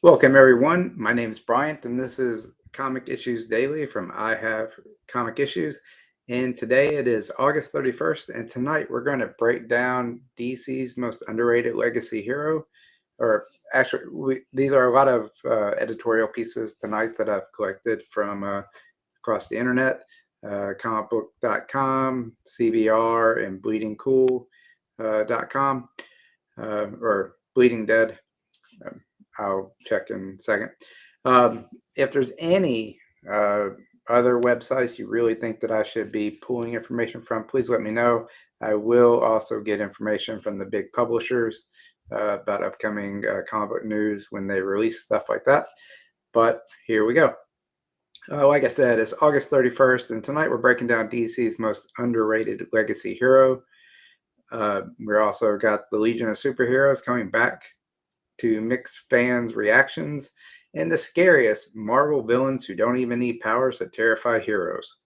Welcome, everyone. My name is Bryant, and this is Comic Issues Daily from I Have Comic Issues. And today it is August 31st, and tonight we're going to break down DC's most underrated legacy hero. Or actually, these are a lot of editorial pieces tonight that I've collected from across the internet, comicbook.com, CBR, and bleedingcool.com, or Bleeding Dead. I'll check in a second. If there's any other websites you really think that I should be pulling information from, please let me know. I will also get information from the big publishers about upcoming comic book news when they release stuff like that. But here we go. Like I said, it's August 31st, and tonight we're breaking down DC's most underrated legacy hero. We're also got the Legion of Superheroes coming back to mix fans' reactions, and the scariest Marvel villains who don't even need powers to terrify heroes.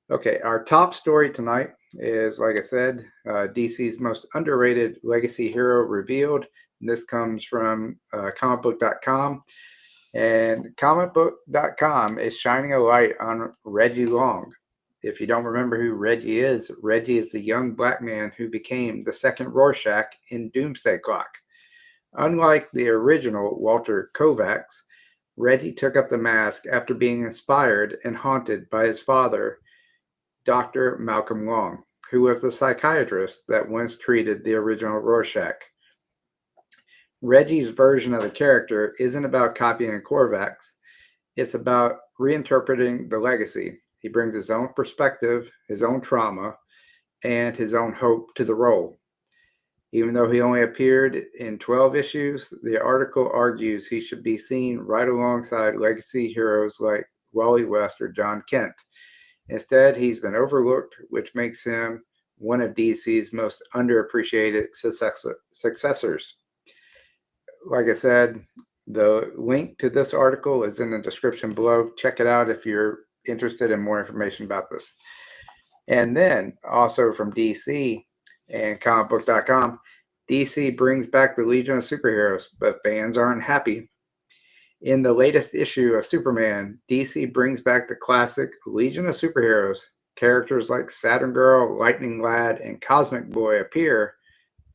Okay, our top story tonight is, like I said, DC's most underrated legacy hero revealed. And this comes from comicbook.com. And comicbook.com is shining a light on Reggie Long. If you don't remember who Reggie is the young black man who became the second Rorschach in Doomsday Clock. Unlike the original Walter Kovacs, Reggie took up the mask after being inspired and haunted by his father, Dr. Malcolm Long, who was the psychiatrist that once treated the original Rorschach. Reggie's version of the character isn't about copying Kovacs, it's about reinterpreting the legacy. He brings his own perspective, his own trauma, and his own hope to the role. Even though he only appeared in 12 issues, the article argues he should be seen right alongside legacy heroes like Wally West or John Kent. Instead, he's been overlooked, which makes him one of DC's most underappreciated successors. Like I said, the link to this article is in the description below. Check it out if you're interested in more information about this. And then also from DC, and comicbook.com, DC brings back the Legion of Superheroes, but fans aren't happy. In the latest issue of Superman, DC brings back the classic Legion of Superheroes. Characters like Saturn Girl, Lightning Lad, and Cosmic Boy appear,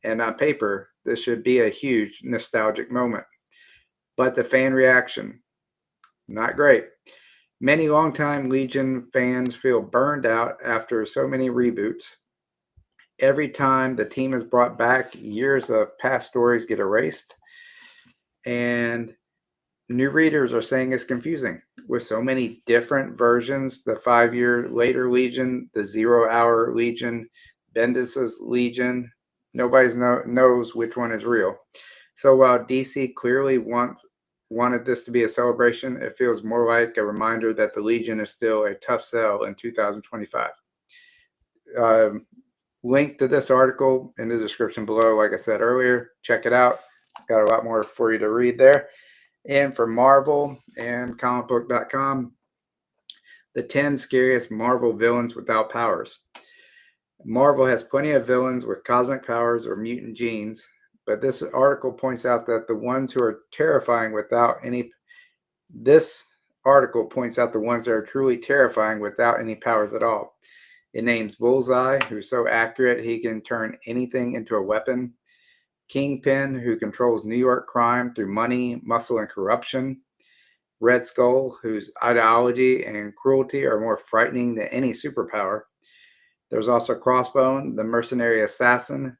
and on paper, this should be a huge nostalgic moment. But the fan reaction, not great. Many longtime Legion fans feel burned out after so many reboots. Every time the team is brought back, years of past stories get erased, and new readers are saying it's confusing. With so many different versions, the 5-year later Legion, the 0 Hour Legion, Bendis's Legion, nobody knows which one is real. So while DC clearly wanted this to be a celebration, it feels more like a reminder that the Legion is still a tough sell in 2025. Link to this article in the description below. Like I said earlier, check it out. Got a lot more for you to read there. And for Marvel and comicbook.com, the 10 scariest Marvel villains without powers. Marvel has plenty of villains with cosmic powers or mutant genes, but this article points out that the ones who are terrifying without any truly terrifying without any powers at all. It names Bullseye, who's so accurate he can turn anything into a weapon. Kingpin, who controls New York crime through money, muscle, and corruption. Red Skull, whose ideology and cruelty are more frightening than any superpower. There's also Crossbone, the mercenary assassin.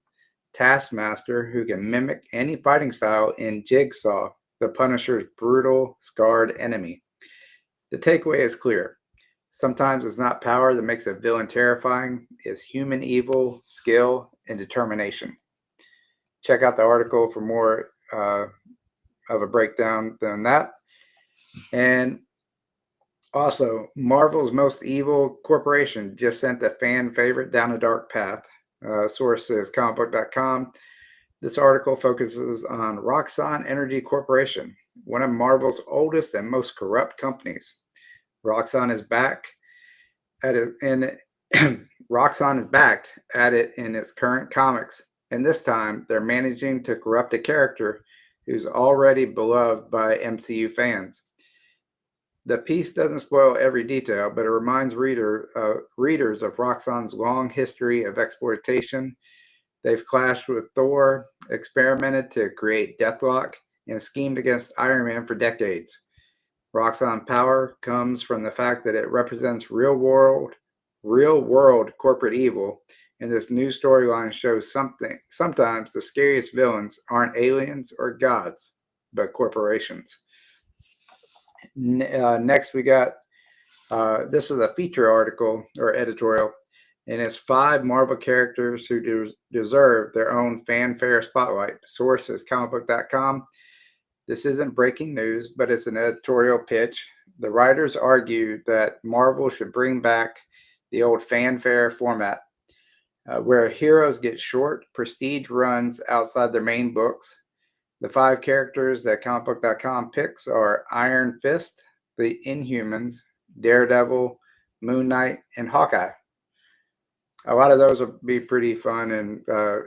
Taskmaster, who can mimic any fighting style, in Jigsaw, the Punisher's brutal, scarred enemy. The takeaway is clear. Sometimes it's not power that makes a villain terrifying, it's human evil, skill, and determination. Check out the article for more of a breakdown than that. And also, Marvel's most evil corporation just sent a fan favorite down a dark path. Source is comicbook.com. This article focuses on Roxxon Energy Corporation, one of Marvel's oldest and most corrupt companies. Roxxon is back at it in its current comics, and this time they're managing to corrupt a character who's already beloved by MCU fans. The piece doesn't spoil every detail, but it reminds readers of Roxxon's long history of exploitation. They've clashed with Thor, experimented to create Deathlock, and schemed against Iron Man for decades. Roxxon power comes from the fact that it represents real world corporate evil, and this new storyline shows sometimes the scariest villains aren't aliens or gods, but corporations. Next, we got this is a feature article or editorial, and it's 5 Marvel characters who deserve their own fanfare spotlight. Source is comicbook.com. This isn't breaking news, but it's an editorial pitch. The writers argue that Marvel should bring back the old fanfare format, where heroes get short, prestige runs outside their main books. The 5 characters that comicbook.com picks are Iron Fist, the Inhumans, Daredevil, Moon Knight, and Hawkeye. A lot of those will be pretty fun and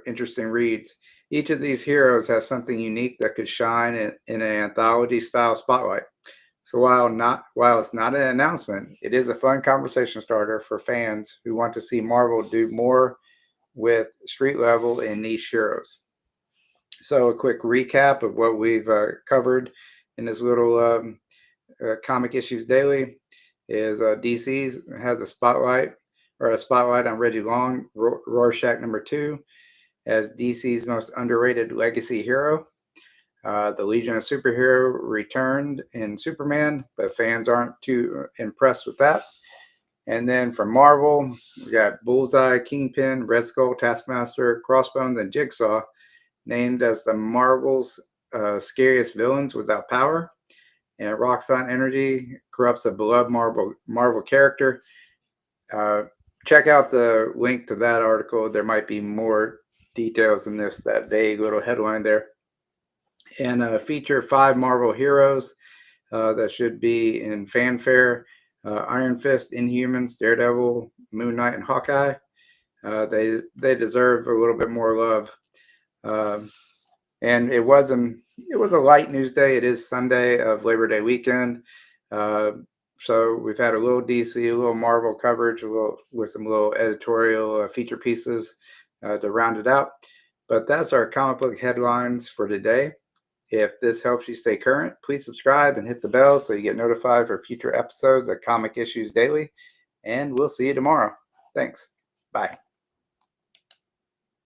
interesting reads. Each of these heroes have something unique that could shine in an anthology-style spotlight. So while it's not an announcement, it is a fun conversation starter for fans who want to see Marvel do more with street level and niche heroes. So a quick recap of what we've covered in this little Comic Issues Daily is DC's has a spotlight on Reggie Long, Rorschach II, as DC's most underrated legacy hero. The Legion of Superhero returned in Superman, but fans aren't too impressed with that. And then from Marvel, we got Bullseye, Kingpin, Red Skull, Taskmaster, Crossbones, and Jigsaw named as the Marvel's scariest villains without power. And Roxxon Energy corrupts a beloved Marvel character. Check out the link to that article. There might be more details in this, that vague little headline there. And feature 5 Marvel heroes that should be in fanfare. Iron Fist, Inhumans, Daredevil, Moon Knight, and Hawkeye. They deserve a little bit more love. And it was a light news day. It is Sunday of Labor Day weekend. So we've had a little DC, a little Marvel coverage, with some little editorial feature pieces to round it out. But that's our comic book headlines for today. If this helps you stay current, please subscribe and hit the bell so you get notified for future episodes of Comic Issues Daily. And we'll see you tomorrow. Thanks. Bye.